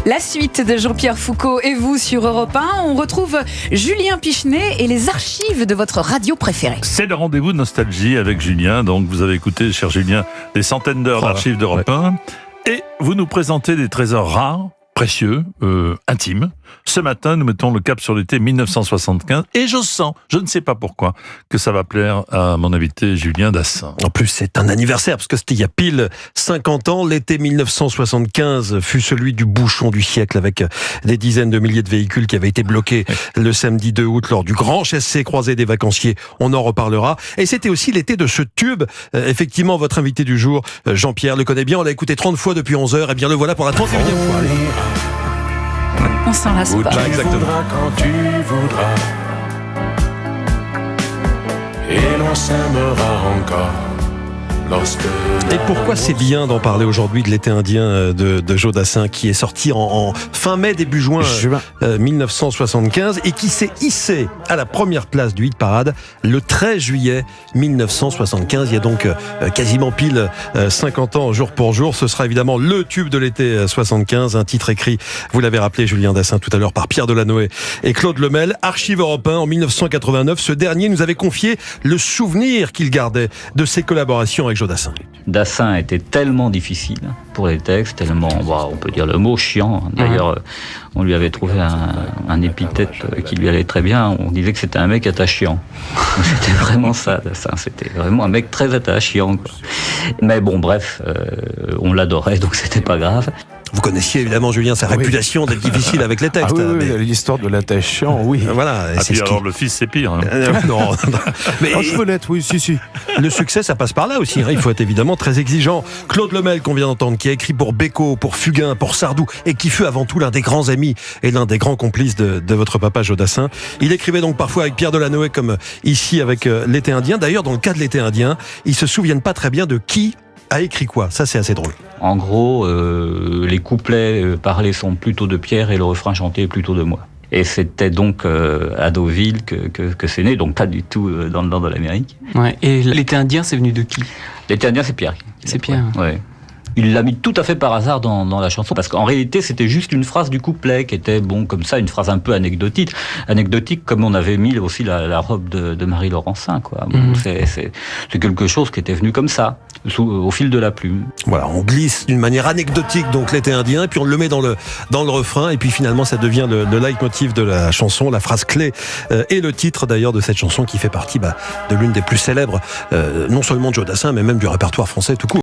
La suite de Jean-Pierre Foucault et vous sur Europe 1. On retrouve Julien Pichenet et les archives de votre radio préférée. C'est le rendez-vous de nostalgie avec Julien. Donc vous avez écouté, cher Julien, des centaines d'heures d'archives d'Europe 1. Et vous nous présentez des trésors rares, précieux, intimes. Ce matin, nous mettons le cap sur l'été 1975 et je sens, je ne sais pas pourquoi, que ça va plaire à mon invité Julien Dassin. En plus, c'est un anniversaire parce que c'était il y a pile 50 ans. L'été 1975 fut celui du bouchon du siècle avec des dizaines de milliers de véhicules qui avaient été bloqués le samedi 2 août lors du grand chassé croisé des vacanciers. On en reparlera. Et c'était aussi l'été de ce tube. Effectivement, votre invité du jour, Jean-Pierre, le connaît bien. On l'a écouté 30 fois depuis 11 heures. Et bien le voilà pour la 31e fois. On s'en lasse pas. Exactement. Quand tu voudras, et l'on s'aimera encore lorsque... Et pourquoi c'est bien d'en parler aujourd'hui de l'été indien de Joe Dassin, qui est sorti en fin mai, début juin 1975 et qui s'est hissé à la première place du hit parade le 13 juillet 1975. Il y a donc quasiment pile 50 ans jour pour jour. Ce sera évidemment le tube de l'été 75, un titre écrit, vous l'avez rappelé Julien Dassin tout à l'heure, par Pierre Delanoë et Claude Lemel. Archive Europe 1 en 1989, ce dernier nous avait confié le souvenir qu'il gardait de ses collaborations avec Joe Dassin. Dassin était tellement difficile pour les textes, tellement, on peut dire le mot chiant. D'ailleurs, on lui avait trouvé un épithète qui lui allait très bien. On disait que c'était un mec attachant. C'était vraiment ça, Dassin. C'était vraiment un mec très attachant, quoi. Mais bon, bref, on l'adorait, donc c'était pas grave. Vous connaissiez évidemment, Julien, sa réputation d'être difficile avec les textes. Oui, l'histoire de l'attachant, oui. Voilà. Ah, puis alors le fils, c'est pire. Hein. Non. Mais je peux l'être, oui, si. le succès, ça passe par là aussi. Il faut être évidemment très exigeant. Claude Lemel, qu'on vient d'entendre, qui a écrit pour Beko, pour Fugain, pour Sardou, et qui fut avant tout l'un des grands amis et l'un des grands complices de votre papa Joe Dassin. Il écrivait donc parfois avec Pierre Delanoë, comme ici avec l'été indien. D'ailleurs, dans le cas de l'été indien, ils se souviennent pas très bien de qui a écrit quoi. Ça, c'est assez drôle. En gros, les couplets parlés sont plutôt de Pierre et le refrain chanté est plutôt de moi. Et c'était donc à Deauville que c'est né, donc pas du tout dans le nord de l'Amérique. Ouais. Et l'été indien, c'est venu de qui ? L'été indien, c'est Pierre. C'est Pierre. Ouais. Il l'a mis tout à fait par hasard dans la chanson, parce qu'en réalité, c'était juste une phrase du couplet qui était, comme ça, une phrase un peu anecdotique. Anecdotique, comme on avait mis aussi la robe de Marie Laurencin, quoi. C'est quelque chose qui était venu comme ça, au fil de la plume. Voilà, on glisse d'une manière anecdotique donc l'été indien, et puis on le met dans le refrain, et puis finalement ça devient le leitmotiv de la chanson, la phrase clé, et le titre d'ailleurs de cette chanson qui fait partie de l'une des plus célèbres, non seulement de Joe Dassin, mais même du répertoire français tout court.